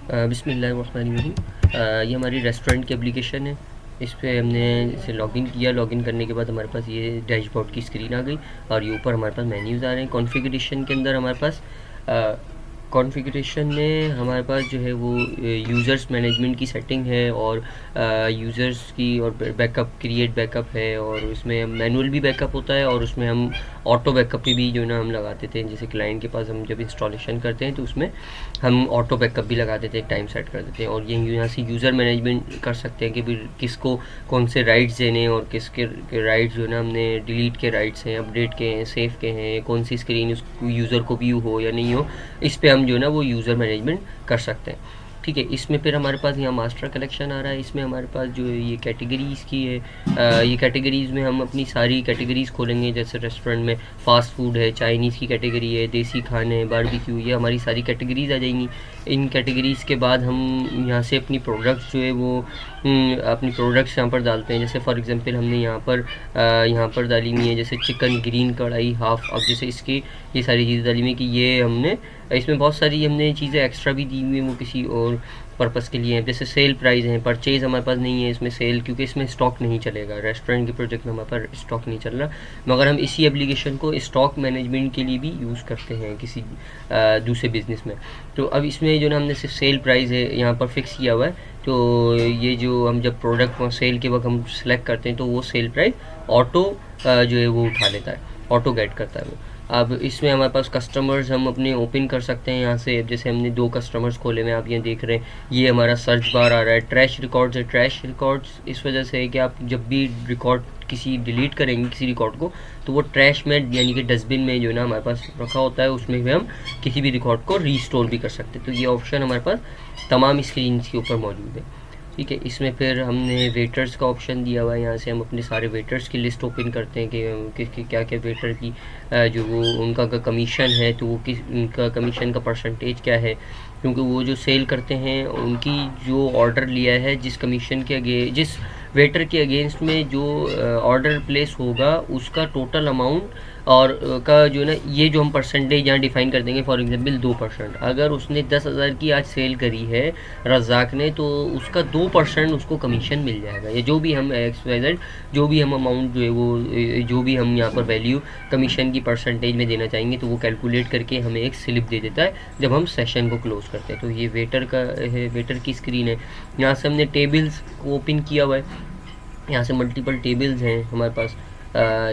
बिस्मिल्लाहिर्रहमानिर्रहीम। ये हमारी रेस्टोरेंट की एप्लीकेशन है। इस पे हमने जैसे लॉगिन किया, लॉगिन करने के बाद हमारे पास ये डैशबोर्ड की स्क्रीन आ गई और ये ऊपर हमारे पास मेन्यूज़ आ रहे हैं। कॉन्फ़िगरेशन के अंदर हमारे पास कॉन्फ़िगरेशन में हमारे पास जो है वो यूज़र्स मैनेजमेंट की सेटिंग है और यूज़र्स की और बैकअप, क्रिएट बैकअप है और उसमें मैनुअल भी बैकअप होता है और उसमें हम ऑटो बैकअप भी जो है ना हम लगा देते हैं। जैसे क्लाइंट के पास हम जब इंस्टॉलेशन करते हैं तो उसमें हम ऑटो बैकअप भी लगा देते हैं, टाइम सेट कर देते हैं। और ये यहाँ से यूज़र मैनेजमेंट कर सकते हैं कि भी किसको कौन से राइट्स देने हैं और किसके राइट्स जो है ना हमने डिलीट के राइट्स हैं, अपडेट के हैं, सेव के हैं, कौन सी स्क्रीन उस यूज़र को व्यू हो या नहीं हो, इस पे हम जो है ना वो यूज़र मैनेजमेंट कर सकते हैं। ठीक है, इसमें फिर हमारे पास यहाँ मास्टर कलेक्शन आ रहा है। इसमें हमारे पास जो ये कैटेगरीज़ की है, ये कैटेगरीज़ में हम अपनी सारी कैटेगरीज़ खोलेंगे। जैसे रेस्टोरेंट में फ़ास्ट फूड है, चाइनीज़ की कैटेगरी है, देसी खाने है, बारबेक्यू, ये हमारी सारी कैटेगरीज़ आ जाएंगी। इन कैटेगरीज़ के बाद हम यहाँ से अपनी प्रोडक्ट्स जो है वो अपनी प्रोडक्ट्स यहाँ पर डालते हैं। जैसे फॉर एग्जांपल हमने यहाँ पर डाली हुई है जैसे चिकन ग्रीन कढ़ाई हाफ़। अब जैसे इसकी ये सारी चीज़ें डाली हुई है कि ये हमने इसमें बहुत सारी हमने चीज़ें एक्स्ट्रा भी दी हुई हैं, वो किसी और पर्पज़ के लिए हैं। जैसे सेल प्राइस हैं, परचेज़ हमारे पास नहीं है इसमें सेल, क्योंकि इसमें स्टॉक नहीं चलेगा। रेस्टोरेंट के प्रोजेक्ट में हमारे पास स्टॉक नहीं चल रहा, मगर हम इसी एप्लीकेशन को स्टॉक मैनेजमेंट के लिए भी यूज़ करते हैं किसी दूसरे बिज़नेस में। तो अब इसमें जो ना हमने सिर्फ सेल प्राइस है यहाँ पर फिक्स किया हुआ है। तो ये जो हम जब प्रोडक्ट को सेल के वक्त हम सेलेक्ट करते हैं तो वो सेल प्राइस ऑटो जो है वो उठा लेता है, ऑटो गेट करता है वो। अब इसमें हमारे पास कस्टमर्स हम अपने ओपन कर सकते हैं यहाँ से। जैसे हमने 2 कस्टमर्स खोले हुए हैं, आप ये देख रहे हैं, ये हमारा सर्च बार आ रहा है। ट्रैश रिकॉर्ड्स है, ट्रैश रिकॉर्ड्स इस वजह से है कि आप जब भी रिकॉर्ड किसी डिलीट करेंगे किसी रिकॉर्ड को, तो वो ट्रैश में यानी कि डस्टबिन में जो है ना हमारे पास रखा होता है, उसमें भी हम किसी भी रिकॉर्ड को रीस्टोर भी कर सकते हैं। तो ये ऑप्शन हमारे पास तमाम स्क्रीन के ऊपर मौजूद है। ठीक है, इसमें फिर हमने वेटर्स का ऑप्शन दिया हुआ है। यहाँ से हम अपने सारे वेटर्स की लिस्ट ओपन करते हैं कि क्या क्या वेटर की जो वो उनका कमीशन है, तो वो किस उनका कमीशन का परसेंटेज क्या है, क्योंकि वो जो सेल करते हैं उनकी जो ऑर्डर लिया है जिस कमीशन के जिस वेटर के अगेंस्ट में जो ऑर्डर प्लेस होगा उसका टोटल अमाउंट और का जो है ना ये जो हम परसेंटेज यहाँ डिफ़ाइन कर देंगे। फॉर एग्जांपल 2%, अगर उसने 10,000 की आज सेल करी है रज़ाक ने, तो उसका 2% उसको कमीशन मिल जाएगा। या जो भी हम XYZ जो भी हम अमाउंट जो है वो जो भी हम यहाँ पर वैल्यू कमीशन की परसेंटेज में देना चाहेंगे, तो वो कैलकुलेट करके हमें एक स्लिप दे देता है जब हम सेशन को क्लोज़ करते हैं। तो ये वेटर का है, वेटर की स्क्रीन है। यहाँ से हमने टेबल्स को ओपन किया हुआ है। यहाँ से मल्टीपल टेबल्स हैं हमारे पास।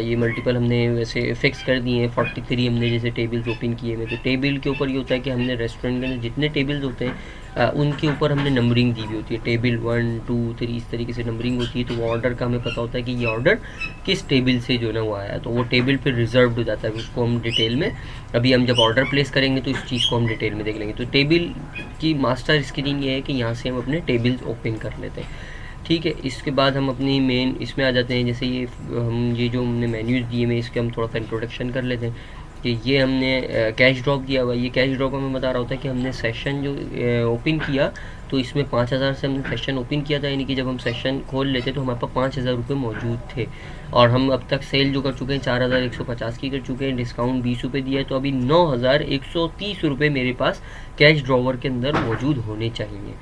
ये मल्टीपल हमने वैसे फिक्स कर दिए हैं। 43 हमने जैसे टेबल्स ओपन किए हुए, तो टेबल के ऊपर ये होता है कि हमने रेस्टोरेंट के अंदर जितने टेबल्स होते हैं उनके ऊपर हमने नंबरिंग दी हुई होती है। टेबल 1 2 3 इस तरीके से नंबरिंग होती है। तो वो ऑर्डर का हमें पता होता है कि ये ऑर्डर किस टेबल से जो है ना वो आया, तो वो टेबल फिर रिजर्व हो जाता है। उसको हम डिटेल में अभी हम जब ऑर्डर प्लेस करेंगे तो इस चीज़ को हम डिटेल में देख लेंगे। तो टेबल की मास्टर स्क्रीन ये है कि यहाँ से हम अपने टेबल्स ओपन कर लेते हैं। ठीक है, इसके बाद हम अपनी मेन इसमें आ जाते हैं। जैसे ये जो हमने मेन्यूज़ दिए हैं इसके हम थोड़ा सा इंट्रोडक्शन कर लेते हैं कि ये हमने कैश ड्रॉप दिया हुआ है। ये कैश ड्रॉप हमें बता रहा होता है कि हमने सेशन जो ओपन किया तो इसमें 5,000 से हमने सेशन ओपन किया था, यानी कि जब हम सेशन खोल लेते तो हमारे पास 5,000 रुपये मौजूद थे। और हम अब तक सेल जो कर चुके हैं 4,150 की कर चुके हैं, डिस्काउंट 20 रुपये दिया है, तो अभी 9,130 रुपये मेरे पास कैश ड्रॉवर के अंदर मौजूद होने चाहिए।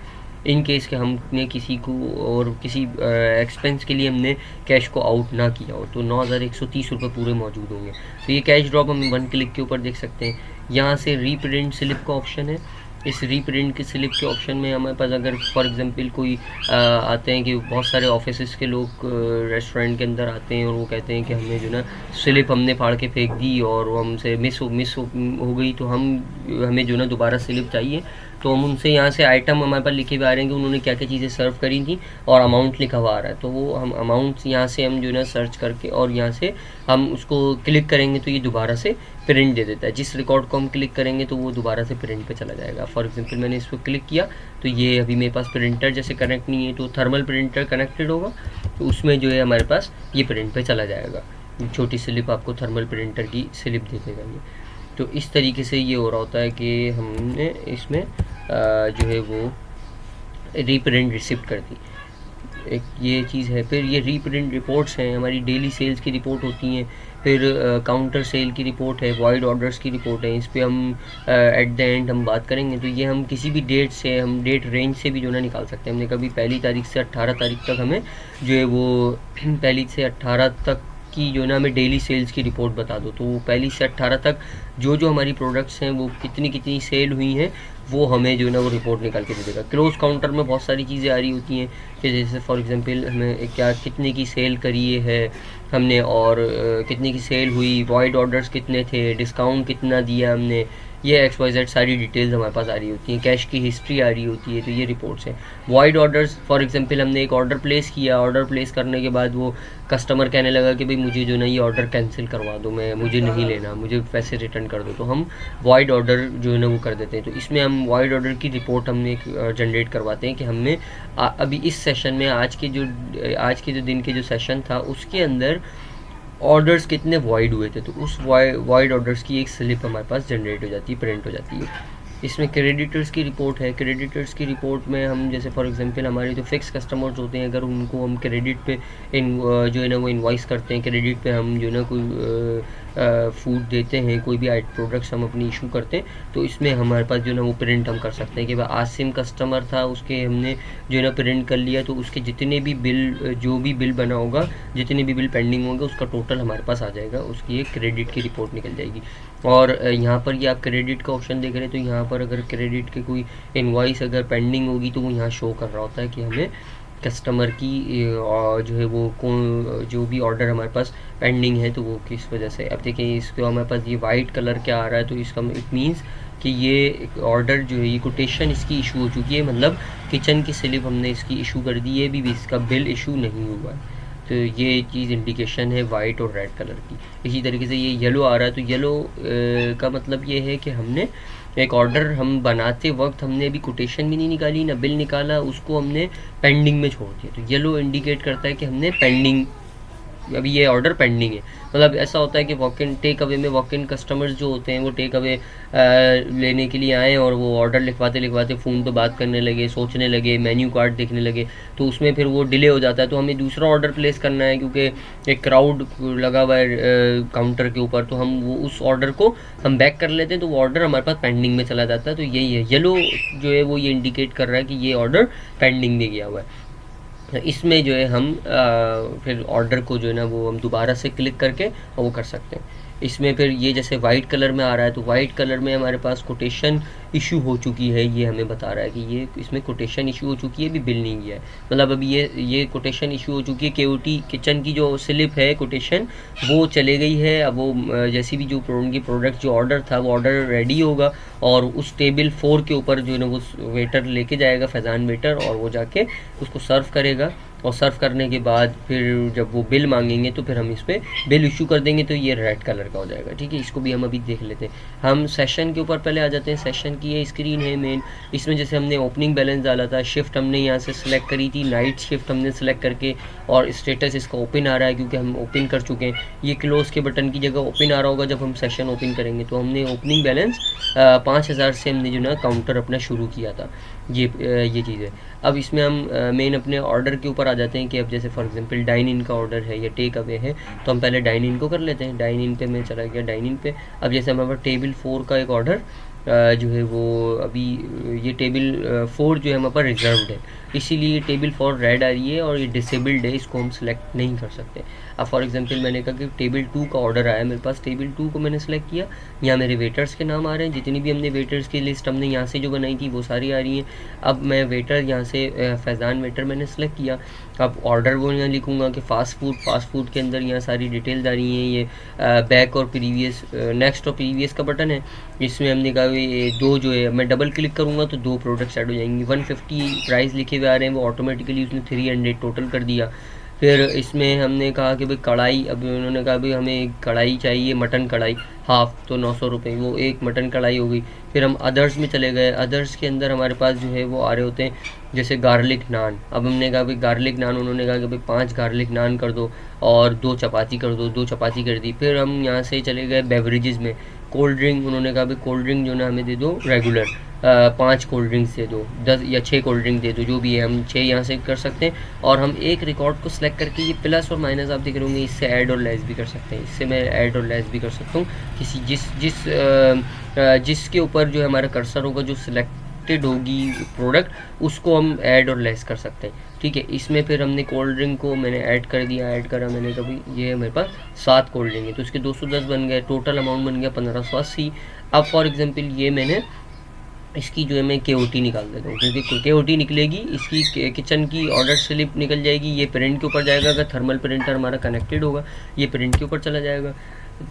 इन केस के हमने किसी को और किसी एक्सपेंस के लिए हमने कैश को आउट ना किया हो, तो 9,130 रुपये पूरे मौजूद होंगे। तो ये कैश ड्रॉप हम 1 क्लिक के ऊपर देख सकते हैं। यहाँ से रीप्रिंट स्लिप का ऑप्शन है। इस रीप्रिंट की स्लिप के ऑप्शन में हमारे पास अगर फॉर एग्जांपल कोई आते हैं कि बहुत सारे ऑफिस के लोग रेस्टोरेंट के अंदर आते हैं और वो कहते हैं कि हमें जो ना स्लिप हमने फाड़ के फेंक दी और वो हमसे मिस हो गई, तो हमें जो ना दोबारा स्लिप चाहिए। तो हम उनसे यहाँ से आइटम हमारे पास लिखे हुए आ रहे हैं कि उन्होंने क्या क्या चीज़ें सर्व करी थी और अमाउंट लिखा हुआ आ रहा है। तो वो हम अमाउंट यहाँ से हम जो ना सर्च करके और यहाँ से हम उसको क्लिक करेंगे तो ये दोबारा से प्रिंट दे देता है। जिस रिकॉर्ड को हम क्लिक करेंगे तो वो दोबारा से प्रिंट पे चला जाएगा। फॉर एग्जांपल मैंने इस पर क्लिक किया तो ये अभी मेरे पास प्रिंटर जैसे कनेक्ट नहीं है, तो थर्मल प्रिंटर कनेक्टेड होगा तो उसमें जो है हमारे पास ये प्रिंट पे चला जाएगा। छोटी स्लिप आपको थर्मल प्रिंटर की स्लिप दे देगा ये। तो इस तरीके से ये हो रहा होता है कि हमने इसमें जो है वो रीप्रिंट रिसिप्ट कर दी। एक ये चीज़ है। फिर ये रीप्रिंट रिपोर्ट्स हैं, हमारी डेली सेल्स की रिपोर्ट होती हैं। फिर काउंटर सेल की रिपोर्ट है, वॉइड ऑर्डर्स की रिपोर्ट है। इस पे हम एट द एंड हम बात करेंगे। तो ये हम किसी भी डेट से, हम डेट रेंज से भी जो ना निकाल सकते हैं। हमने कभी 1 तारीख से 18 तारीख तक हमें जो है वो 1 से 18 तक की जो ना हमें डेली सेल्स की रिपोर्ट बता दो। तो 1 से 18 तक जो जो हमारी प्रोडक्ट्स हैं वो कितनी कितनी सेल हुई हैं, वो हमें जो है ना वो रिपोर्ट निकाल के दे देगा। क्लोज काउंटर में बहुत सारी चीज़ें आ रही होती हैं कि जैसे फॉर एग्जांपल हमें क्या कितने की सेल करी है हमने, और कितने की सेल हुई, वॉइड ऑर्डर्स कितने थे, डिस्काउंट कितना दिया हमने, ये XYZ सारी डिटेल्स हमारे पास आ रही होती हैं। कैश की हिस्ट्री आ रही होती है। तो ये रिपोर्ट्स हैं। वॉइड ऑर्डर्स, फॉर एग्जांपल हमने एक ऑर्डर प्लेस किया, ऑर्डर प्लेस करने के बाद वो कस्टमर कहने लगा कि भाई मुझे जो ना ये ऑर्डर कैंसिल करवा दो, मुझे नहीं लेना, मुझे पैसे रिटर्न कर दो। तो हम वॉइड ऑर्डर जो है ना वो कर देते हैं। तो इसमें हम वॉइड ऑर्डर की रिपोर्ट हमने जनरेट करवाते हैं कि हमने अभी इस सेशन में आज के जो दिन के जो सेशन था उसके अंदर ऑर्डर्स कितने वॉइड हुए थे। तो उस वॉइड ऑर्डर्स की एक स्लिप हमारे पास जनरेट हो जाती है, प्रिंट हो जाती है। इसमें क्रेडिटर्स की रिपोर्ट है। क्रेडिटर्स की रिपोर्ट में हम जैसे फॉर एग्जांपल हमारे जो फिक्स कस्टमर्स होते हैं, अगर उनको हम क्रेडिट पे जो है ना वो इनवॉइस करते हैं, क्रेडिट पे हम जो है ना कोई फूड देते हैं, कोई भी प्रोडक्ट्स हम अपनी इशू करते हैं, तो इसमें हमारे पास जो है ना वो प्रिंट हम कर सकते हैं कि भाई आसिम कस्टमर था, उसके हमने जो है ना प्रिंट कर लिया। तो उसके जितने भी बिल, जो भी बिल बना होगा, जितने भी बिल पेंडिंग होंगे, उसका टोटल हमारे पास आ जाएगा, उसकी एक क्रेडिट की रिपोर्ट निकल जाएगी। और यहाँ पर ये आप क्रेडिट का ऑप्शन देख रहे हैं, तो यहाँ पर अगर क्रेडिट के कोई इनवॉइस अगर पेंडिंग होगी तो वो यहाँ शो कर रहा होता है कि हमें कस्टमर की जो है वो कौन, जो भी ऑर्डर हमारे पास पेंडिंग है तो वो किस वजह से। अब देखिए इसको हमारे पास ये वाइट कलर क्या आ रहा है, तो इसका इट मीन्स कि ये ऑर्डर जो है, ये कोटेशन इसकी इशू हो चुकी है, मतलब किचन की स्लिप हमने इसकी इशू कर दी है, भी इसका बिल इशू नहीं हुआ है। तो ये चीज़ इंडिकेशन है वाइट और रेड कलर की। इसी तरीके से ये येलो आ रहा है, तो येलो का मतलब ये है कि हमने एक ऑर्डर हम बनाते वक्त हमने अभी कोटेशन भी नहीं निकाली, ना बिल निकाला, उसको हमने पेंडिंग में छोड़ दिया। तो येलो इंडिकेट करता है कि हमने पेंडिंग, अभी ये ऑर्डर पेंडिंग है। मतलब ऐसा होता है कि वॉक इन टेक अवे में वॉक इन कस्टमर्स जो होते हैं वो टेक अवे लेने के लिए आए और वो ऑर्डर लिखवाते लिखवाते फ़ोन पे बात करने लगे, सोचने लगे, मेन्यू कार्ड देखने लगे, तो उसमें फिर वो डिले हो जाता है। तो हमें दूसरा ऑर्डर प्लेस करना है क्योंकि एक क्राउड लगा हुआ है काउंटर के ऊपर, तो हम वो उस ऑर्डर को हम बैक कर लेते हैं, तो वो ऑर्डर हमारे पास पेंडिंग में चला जाता है। तो यही है, येलो जो है वो ये इंडिकेट कर रहा है कि ये ऑर्डर पेंडिंग में गया हुआ है। इसमें जो है हम फिर ऑर्डर को जो है ना वो हम दोबारा से क्लिक करके और वो कर सकते हैं। इसमें फिर ये जैसे वाइट कलर में आ रहा है, तो वाइट कलर में हमारे पास कोटेशन इशू हो चुकी है, ये हमें बता रहा है कि ये इसमें कोटेशन इशू हो चुकी है, अभी बिल नहीं गया है। मतलब अभी ये कोटेशन इशू हो चुकी है, KOT किचन की जो स्लिप है कोटेशन वो चले गई है। अब वो जैसी भी जो उनकी प्रोडक्ट जो ऑर्डर था वो ऑर्डर रेडी होगा और उस टेबल 4 के ऊपर जो है ना वो वेटर लेके जाएगा, फैज़ान वेटर, और वो जाके उसको सर्व करेगा। और सर्व करने के बाद फिर जब वो बिल मांगेंगे तो फिर हम इस पर बिल इशू कर देंगे, तो ये रेड कलर का हो जाएगा। ठीक है, इसको भी हम अभी देख लेते हैं। हम सेशन के ऊपर पहले आ जाते हैं। सेशन की ये स्क्रीन है मेन। इसमें जैसे हमने ओपनिंग बैलेंस डाला था, शिफ्ट हमने यहाँ से सिलेक्ट करी थी, नाइट शिफ्ट हमने सेलेक्ट करके, और स्टेटस इसका ओपन आ रहा है क्योंकि हम ओपन कर चुके हैं। ये क्लोज़ के बटन की जगह ओपन आ रहा होगा जब हम सेशन ओपन करेंगे। तो हमने ओपनिंग बैलेंस 5000 से हमने जो ना काउंटर अपना शुरू किया था। ये चीज़ है। अब इसमें हम मेन अपने ऑर्डर के ऊपर आ जाते हैं कि अब जैसे फॉर एग्जांपल डाइन इन का ऑर्डर है या टेक अवे है, तो हम पहले डाइन इन को कर लेते हैं। डाइन इन पे मैं चला गया, डाइन इन पे। अब जैसे हमारे पास टेबल 4 का एक ऑर्डर जो है वो अभी ये टेबल 4 जो है हमारे पास रिजर्व्ड है, इसीलिए टेबल 4 रेड आ रही है और ये डिसेबल्ड है, इसको हम सेलेक्ट नहीं कर सकते। अब फॉर एग्जांपल मैंने कहा कि टेबल 2 का ऑर्डर आया मेरे पास, टेबल 2 को मैंने सेलेक्ट किया, यहाँ मेरे वेटर्स के नाम आ रहे हैं, जितनी भी हमने वेटर्स की लिस्ट हमने यहाँ से जो बनाई थी वो सारी आ रही हैं। अब मैं वेटर यहाँ से फैज़ान वेटर मैंने सेलेक्ट किया। अब ऑर्डर वो यहाँ लिखूँगा कि फ़ास्ट फूड के अंदर यहाँ सारी डिटेल्स आ रही हैं। ये बैक और प्रीवियस, नेक्स्ट और प्रीवियस का बटन है। इसमें हमने कहा ये 2 जो है मैं डबल क्लिक करूँगा तो 2 प्रोडक्ट्स ऐड हो जाएंगी। 150 प्राइस लिखे हुए आ रहे हैं, वो ऑटोमेटिकली उसने 300 टोटल कर दिया। फिर इसमें हमने कहा कि भाई कढ़ाई, अब उन्होंने कहा भाई हमें एक कढ़ाई चाहिए, मटन कढ़ाई हाफ़, तो 900 रुपये, वो एक मटन कढ़ाई हो गई। फिर हम अदर्स में चले गए। अदर्स के अंदर हमारे पास जो है वो आ रहे होते हैं जैसे गार्लिक नान। अब हमने कहा भाई गार्लिक नान, उन्होंने कहा कि भाई 5 गार्लिक नान कर दो और 2 चपाती कर दो, 2 चपाती कर दी। फिर हम यहाँ से चले गए बेवरेजेस में। कोल्ड ड्रिंक, उन्होंने कहा भाई कोल्ड ड्रिंक जो ना हमें दे दो रेगुलर, 5 कोल्ड ड्रिंक्स दे दो, 10 या 6 कोल्ड ड्रिंक दे दो, जो भी है हम 6 यहाँ से कर सकते हैं। और हम एक रिकॉर्ड को सिलेक्ट करके ये प्लस और माइनस आप देख रहे होंगे, इससे ऐड और लेस भी कर सकते हैं। इससे मैं ऐड और लेस भी कर सकता हूँ किसी जिसके ऊपर जो हमारा कर्सर होगा, जो सिलेक्टेड होगी प्रोडक्ट, उसको हम ऐड और लेस कर सकते हैं। ठीक है, इसमें फिर हमने कोल्ड ड्रिंक को मैंने ऐड कर दिया, ऐड करा मैंने, कभी ये मेरे पास 7 कोल्ड ड्रिंक है तो इसके 210 बन गए, टोटल अमाउंट बन गया 1580। अब फॉर एग्जांपल ये मैंने इसकी जो है मैं KOT निकाल देता हूँ, क्योंकि KOT निकलेगी, इसकी किचन की ऑर्डर स्लिप निकल जाएगी, ये प्रिंट के ऊपर जाएगा। अगर थर्मल प्रिंटर हमारा कनेक्टेड होगा, ये प्रिंट के ऊपर चला जाएगा,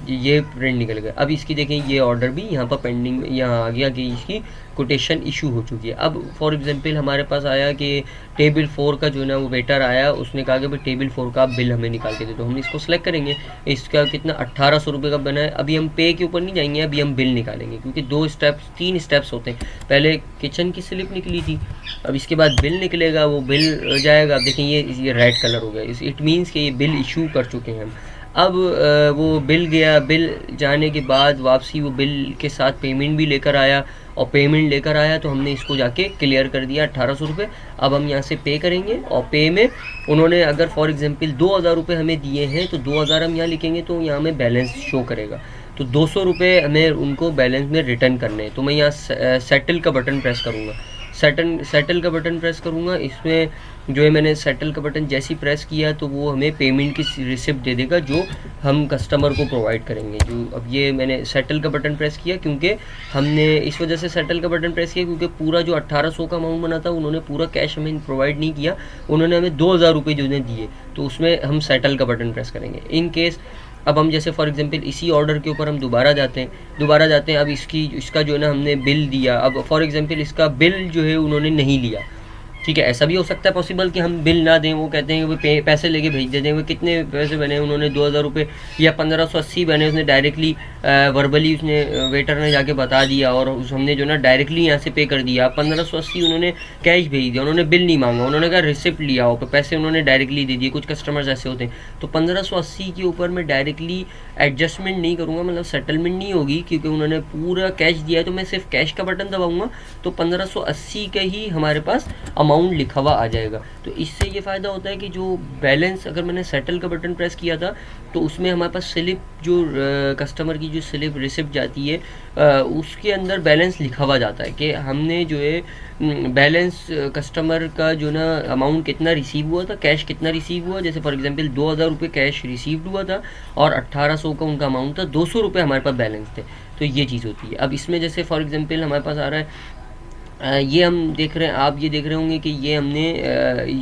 ये प्रिंट निकल गया। अब इसकी देखें, ये ऑर्डर भी यहाँ पर पेंडिंग में यहाँ आ गया कि इसकी कोटेशन इशू हो चुकी है। अब फॉर एग्जांपल हमारे पास आया कि टेबल 4 का जो है ना वो वेटर आया, उसने कहा कि भाई टेबल 4 का बिल हमें निकाल के दे दो। हम इसको सेलेक्ट करेंगे, इसका कितना 1800 रुपये का बना है। अभी हम पे के ऊपर नहीं जाएंगे, अभी हम बिल निकालेंगे, क्योंकि 3 स्टेप्स होते हैं। पहले किचन की स्लिप निकली थी, अब इसके बाद बिल निकलेगा, वो बिल जाएगा। अब देखें ये रेड कलर हो गया, इट मीन्स कि ये बिल इशू कर चुके हैं हम। अब वो बिल गया, बिल जाने के बाद वापसी वो बिल के साथ पेमेंट भी लेकर आया, और पेमेंट लेकर आया तो हमने इसको जाके क्लियर कर दिया 1800 रुपये। अब हम यहाँ से पे करेंगे, और पे में उन्होंने अगर फॉर एग्जांपल 2000 रुपये हमें दिए हैं तो 2000 हम यहाँ लिखेंगे तो यहाँ हमें बैलेंस शो करेगा। तो 200 रुपये हमें उनको बैलेंस में रिटर्न करने हैं। तो मैं यहाँ सेटल का बटन प्रेस करूँगा, सेटल का बटन प्रेस करूँगा। इसमें जो है मैंने सेटल का बटन जैसे ही प्रेस किया तो वो हमें पेमेंट की रिसिप्ट दे देगा, जो हम कस्टमर को प्रोवाइड करेंगे। जो अब ये मैंने सेटल का बटन प्रेस किया, क्योंकि हमने इस वजह से सेटल का बटन प्रेस किया क्योंकि पूरा जो 1800 का अमाउंट बना था उन्होंने पूरा कैश हमें प्रोवाइड नहीं किया, उन्होंने हमें 2000 रुपये जो उन्हें दिए, तो उसमें हम सेटल का बटन प्रेस करेंगे। इन केस अब हम जैसे फॉर एग्जांपल इसी ऑर्डर के ऊपर हम दोबारा जाते हैं। अब इसका जो है ना हमने बिल दिया, अब फॉर एग्जांपल इसका बिल जो है उन्होंने नहीं लिया। ठीक है, ऐसा भी हो सकता है पॉसिबल कि हम बिल ना दें, वो कहते हैं कि वो पैसे लेके भेज देते हैं। वो कितने पैसे बने उन्होंने 2000 रुपये या 1580 बने, उसने डायरेक्टली वर्बली उसने वेटर ने जाके बता दिया, और हमने जो ना डायरेक्टली यहाँ से पे कर दिया। 1580 उन्होंने कैश भेज दिया, उन्होंने बिल नहीं मांगा, उन्होंने कहा रिसिप्ट लिया हो, पैसे उन्होंने डायरेक्टली दे दिए। कुछ कस्टमर्स ऐसे होते हैं, तो 1580 के ऊपर मैं डायरेक्टली एडजस्टमेंट नहीं करूँगा, मतलब सेटलमेंट नहीं होगी, क्योंकि उन्होंने पूरा कैश दिया है। तो मैं सिर्फ कैश का बटन दबाऊँगा तो 1580 का ही हमारे पास अमाउंट लिखा हुआ आ जाएगा। तो इससे ये फ़ायदा होता है कि जो बैलेंस, अगर मैंने सेटल का बटन प्रेस किया था तो उसमें हमारे पास स्लिप, जो कस्टमर की जो स्लिप रिसिप्ट जाती है, उसके अंदर बैलेंस लिखा हुआ जाता है कि हमने जो है बैलेंस कस्टमर का जो ना अमाउंट कितना रिसीव हुआ था, कैश कितना रिसीव हुआ। जैसे फॉर एग्जांपल 2000 रुपये कैश रिसीव्ड हुआ था और 1800 का उनका अमाउंट था, 200 रुपये हमारे पास बैलेंस थे। तो ये चीज़ होती है। अब इसमें जैसे फॉर एग्जांपल हमारे पास आ रहा है, ये हम देख रहे हैं, आप ये देख रहे होंगे कि ये हमने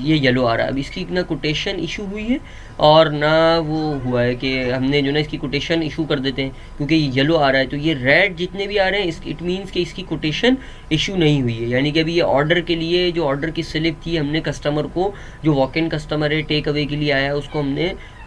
ये येलो आ रहा है। अब इसकी ना कोटेशन इशू हुई है और ना वो हुआ है कि हमने जो ना इसकी कोटेशन इशू कर देते हैं, क्योंकि ये येलो आ रहा है। तो ये रेड जितने भी आ रहे हैं इट मीन्स कि इसकी कोटेशन इशू नहीं हुई है, यानी कि अभी ये ऑर्डर के लिए जो ऑर्डर की स्लिप थी हमने कस्टमर को, जो वॉक इन कस्टमर है टेक अवे के लिए आया, उसको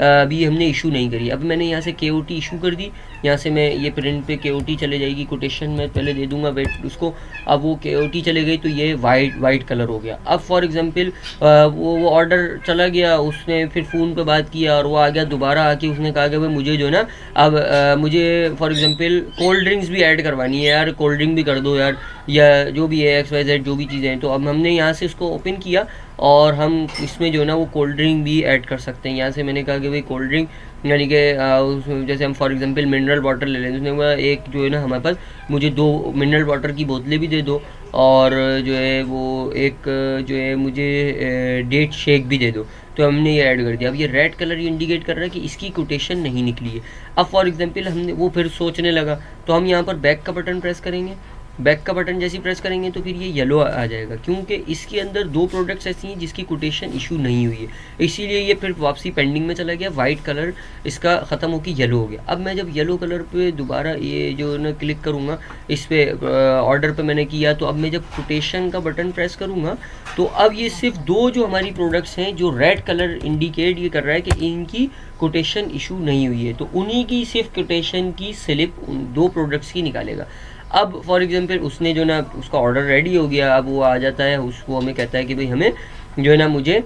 अभी हमने इशू नहीं करी। अब मैंने यहाँ से KOT इशू कर दी, यहाँ से मैं ये प्रिंट पे KOT चले जाएगी, कोटेशन में पहले दे दूंगा वेट उसको। अब वो KOT चले गई तो ये वाइट कलर हो गया। अब फॉर एग्जांपल वो ऑर्डर चला गया, उसने फिर फ़ोन पे बात किया और वो आ गया दोबारा आके, उसने कहा कि भाई मुझे जो है ना अब मुझे फॉर एग्जांपल कोल्ड ड्रिंक्स भी ऐड करवानी है यार, कोल्ड ड्रिंक भी कर दो यार, या जो भी है XYZ जो भी चीज़ें हैं। तो अब हमने यहाँ से इसको ओपन किया और हम इसमें जो है ना वो कोल्ड ड्रिंक भी ऐड कर सकते हैं। यहाँ से मैंने कहा कि भाई कोल्ड ड्रिंक, यानी कि जैसे हम फॉर एग्जांपल मिनरल वाटर ले लें, उसने कहा एक जो है ना हमारे पास मुझे 2 मिनरल वाटर की बोतलें भी दे दो, और जो है वो एक जो है मुझे डेट शेक भी दे दो। तो हमने ये ऐड कर दिया। अब ये रेड कलर ये इंडिकेट कर रहा है कि इसकी कोटेशन नहीं निकली है। अब फॉर एग्जांपल हमने वो फिर सोचने लगा, तो हम यहाँ पर बैक का बटन प्रेस करेंगे। बैक का बटन जैसे ही प्रेस करेंगे तो फिर ये येलो आ जाएगा, क्योंकि इसके अंदर 2 प्रोडक्ट्स ऐसी हैं जिसकी कोटेशन इशू नहीं हुई है, इसीलिए ये फिर वापसी पेंडिंग में चला गया। वाइट कलर इसका ख़त्म होकर येलो हो गया। अब मैं जब येलो कलर पे दोबारा ये जो ना क्लिक करूँगा, इस पर ऑर्डर पे मैंने किया, तो अब मैं जब कोटेशन का बटन प्रेस करूँगा तो अब ये सिर्फ 2 जो हमारी प्रोडक्ट्स हैं जो रेड कलर इंडिकेट ये कर रहा है कि इनकी कोटेशन इशू नहीं हुई है, तो उन्हीं की सिर्फ कोटेशन की स्लिप उन 2 प्रोडक्ट्स की निकालेगा। अब फॉर एग्जांपल उसने जो ना उसका ऑर्डर रेडी हो गया, अब वो आ जाता है, उसको हमें कहता है कि भाई हमें जो है ना मुझे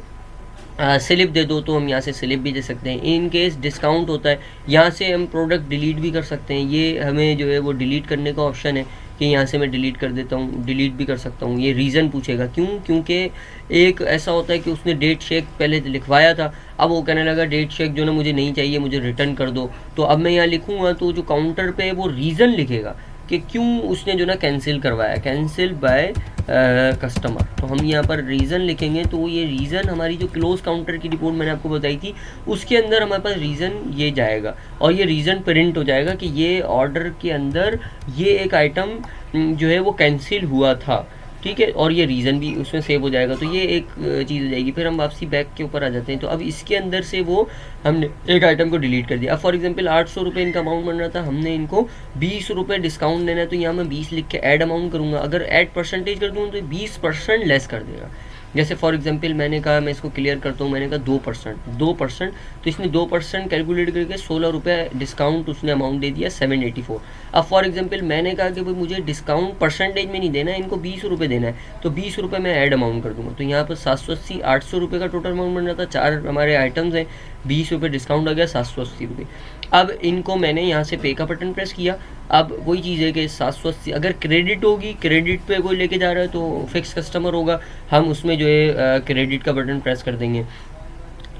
स्लिप दे दो, तो हम यहाँ से स्लिप भी दे सकते हैं। इन केस डिस्काउंट होता है, यहाँ से हम प्रोडक्ट डिलीट भी कर सकते हैं। ये हमें जो है वो डिलीट करने का ऑप्शन है कि यहाँ से मैं डिलीट कर देता हूँ, डिलीट भी कर सकता हूँ। ये रीज़न पूछेगा, क्यों? क्योंकि एक ऐसा होता है कि उसने डेट चेक पहले लिखवाया था, अब वो कहने लगा डेट चेक जो ना मुझे नहीं चाहिए, मुझे रिटर्न कर दो। तो अब मैं यहाँ लिखूँगा तो जो काउंटर पे वो रीज़न लिखेगा कि क्यों उसने जो ना कैंसिल करवाया, कैंसिल बाय कस्टमर। तो हम यहाँ पर रीज़न लिखेंगे, तो ये रीज़न हमारी जो क्लोज काउंटर की रिपोर्ट मैंने आपको बताई थी उसके अंदर हमारे पास रीज़न ये जाएगा और ये रीज़न प्रिंट हो जाएगा कि ये ऑर्डर के अंदर ये एक आइटम जो है वो कैंसिल हुआ था, ठीक है, और ये रीज़न भी उसमें सेव हो जाएगा। तो ये एक चीज़ हो जाएगी। फिर हम वापसी बैक के ऊपर आ जाते हैं। तो अब इसके अंदर से वो हमने एक आइटम को डिलीट कर दिया। अब फॉर एग्जांपल 800 रुपये इनका अमाउंट बन रहा था, हमने इनको 20 रुपये डिस्काउंट देना है, तो यहाँ मैं 20 लिख के ऐड अमाउंट करूँगा। अगर ऐड परसेंटेज कर दूँ तो 20% लेस कर देगा। जैसे फॉर एग्जांपल मैंने कहा, मैं इसको क्लियर करता हूँ, मैंने कहा 2%, तो इसने 2% कैलकुलेट करके 16 रुपये डिस्काउंट उसने अमाउंट दे दिया 784। अब फॉर एग्जांपल मैंने कहा कि भाई मुझे डिस्काउंट परसेंटेज में नहीं देना है, इनको 20 रुपये देना है, तो 20 रुपये मैं ऐड अमाउंट कर दूँगा। तो यहाँ पर 780 800 रुपये का टोटल अमाउंट बन रहा था, 4 हमारे आइटम्स हैं, 20 रुपये डिस्काउंट आ गया, 780 रुपये। अब इनको मैंने यहाँ से पे का बटन प्रेस किया। अब वही चीज़ है कि 780 अगर क्रेडिट होगी, क्रेडिट पे कोई लेके जा रहा है तो फिक्स कस्टमर होगा, हम उसमें जो है क्रेडिट का बटन प्रेस कर देंगे।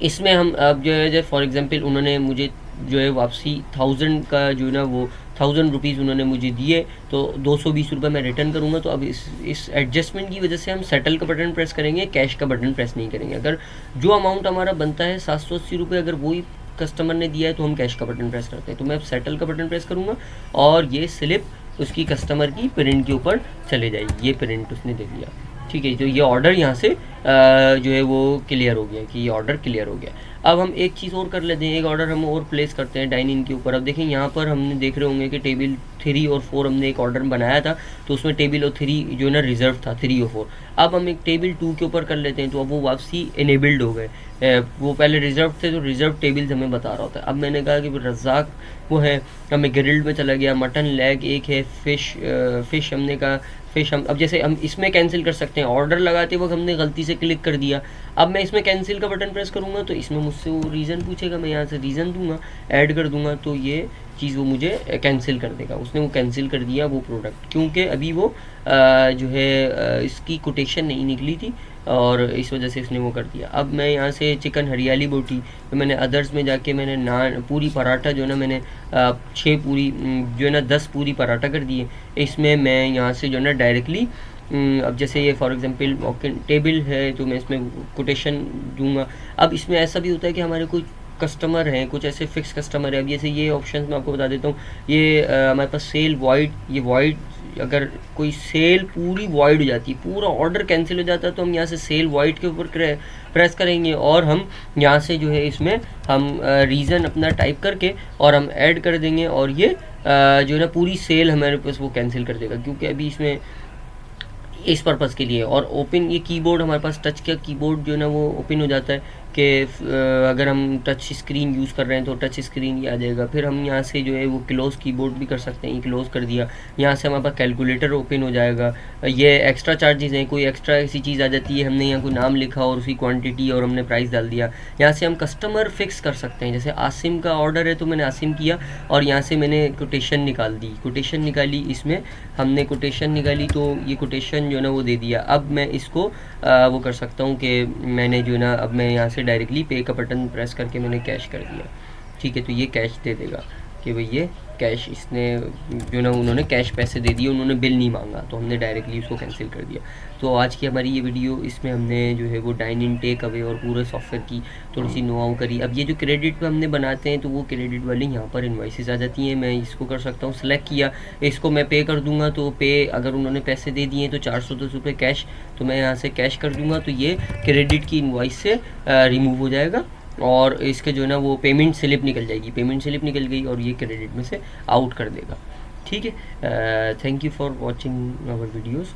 इसमें हम अब जो है फॉर एग्जांपल उन्होंने मुझे जो है वापसी 1000 का जो है ना वो 1000 रुपीज़ उन्होंने मुझे दिए, तो 220 रुपये मैं रिटर्न करूँगा। तो अब इस एडजस्टमेंट की वजह से हम सेटल का बटन प्रेस करेंगे, कैश का बटन प्रेस नहीं करेंगे। अगर जो अमाउंट हमारा बनता है 780 रुपये अगर वही कस्टमर ने दिया है तो हम कैश का बटन प्रेस करते हैं। तो मैं अब सेटल का बटन प्रेस करूँगा और ये स्लिप उसकी कस्टमर की प्रिंट के ऊपर चले जाएगी। ये प्रिंट उसने दे दिया, ठीक है। तो ये ऑर्डर यहाँ से जो है वो क्लियर हो गया कि ये ऑर्डर क्लियर हो गया। अब हम एक चीज़ और कर लेते हैं, एक ऑर्डर हम और प्लेस करते हैं डाइन इन के ऊपर। अब देखें यहाँ पर हमने देख रहे होंगे कि टेबल 3 और 4 हमने एक ऑर्डर बनाया था, तो उसमें टेबल और 3 जो है ना रिजर्व था, 3 और 4। अब हम एक टेबल 2 के ऊपर कर लेते हैं, तो अब वो वापसी इनेबल्ड हो गए। वो पहले रिजर्व थे, तो रिजर्व टेबल्स हमें बता रहा होता है। अब मैंने कहा कि रज़ाक वो है, अब मैं ग्रिल्ड में चला गया, मटन लेग एक है, फ़िश हमने कहा फिश हम, अब जैसे हम इसमें कैंसिल कर सकते हैं, ऑर्डर लगाते वक्त हमने गलती से क्लिक कर दिया, अब मैं इसमें कैंसिल का बटन प्रेस करूँगा तो इसमें मुझसे वो रीज़न पूछेगा, मैं यहाँ से रीज़न दूंगा, ऐड कर दूंगा, तो ये चीज़ वो मुझे कैंसिल कर देगा। उसने वो कैंसिल कर दिया वो प्रोडक्ट, क्योंकि अभी वो जो है इसकी कोटेशन नहीं निकली थी और इस वजह से इसने वो कर दिया। अब मैं यहाँ से चिकन हरियाली बोटी, तो मैंने अदर्स में जाके मैंने नान पूरी पराठा जो है ना मैंने 6 पूरी जो है ना 10 पूरी पराठा कर दिए। इसमें मैं यहाँ से जो है ना डायरेक्टली अब जैसे ये फॉर एग्जांपल टेबल है तो मैं इसमें कोटेशन दूंगा। अब इसमें ऐसा भी होता है कि हमारे कुछ कस्टमर हैं, कुछ ऐसे फिक्स कस्टमर है। अब जैसे ये ऑप्शन मैं आपको बता देता हूँ, ये हमारे पास सेल वॉइड, ये वॉइड अगर कोई सेल पूरी वॉइड हो जाती है, पूरा ऑर्डर कैंसिल हो जाता है, तो हम यहाँ से सेल वॉइड के ऊपर प्रेस करेंगे और हम यहाँ से जो है इसमें हम रीज़न अपना टाइप करके और हम ऐड कर देंगे और ये जो है ना पूरी सेल हमारे पास वो कैंसिल कर देगा, क्योंकि अभी इसमें इस पर्पज़ के लिए। और ओपन ये कीबोर्ड हमारे पास टच का कीबोर्ड जो है ना वो ओपन हो जाता है कि अगर हम टच स्क्रीन यूज़ कर रहे हैं तो टच स्क्रीन ही आ जाएगा। फिर हम यहाँ से जो है वो क्लोज़ कीबोर्ड भी कर सकते हैं, क्लोज़ कर दिया, यहाँ से हमारे पास कैलकुलेटर ओपन हो जाएगा। ये एक्स्ट्रा चार्जेस हैं, कोई एक्स्ट्रा ऐसी चीज़ आ जाती है, हमने यहाँ कोई नाम लिखा और उसकी क्वांटिटी और हमने प्राइस डाल दिया, यहाँ से हम कस्टमर फिक्स कर सकते हैं। जैसे आसिम का ऑर्डर है तो मैंने आसिम किया और यहाँ से मैंने कोटेशन निकाल दी, कोटेशन निकाली, इसमें हमने कोटेशन निकाली तो ये कोटेशन जो है ना वो दे दिया। अब मैं इसको वो कर सकता हूँ कि मैंने जो है ना अब मैं यहाँ से डायरेक्टली पे का बटन प्रेस करके मैंने कैश कर दिया, ठीक है। तो ये कैश दे देगा कि भाई ये कैश, इसने जो ना उन्होंने कैश पैसे दे दिए, उन्होंने बिल नहीं मांगा, तो हमने डायरेक्टली उसको कैंसिल कर दिया। तो आज की हमारी ये वीडियो, इसमें हमने जो है वो डाइन इन टेक अवे और पूरे सॉफ्टवेयर की थोड़ी सी नो हाउ करी। अब ये जो क्रेडिट पे हमने बनाते हैं तो वो क्रेडिट वाली यहाँ पर इन्वाइसेस आ जाती हैं। मैं इसको कर सकता हूँ, सेलेक्ट किया, इसको मैं पे कर दूँगा, तो पे अगर उन्होंने पैसे दे दिए तो 410 रुपये कैश, तो मैं यहाँ से कैश कर दूँगा, तो ये क्रेडिट की इन्वाइस से रिमूव हो जाएगा और इसके जो है ना वो पेमेंट स्लिप निकल जाएगी, पेमेंट स्लिप निकल गई और ये क्रेडिट में से आउट कर देगा, ठीक है। Thank you for watching our videos.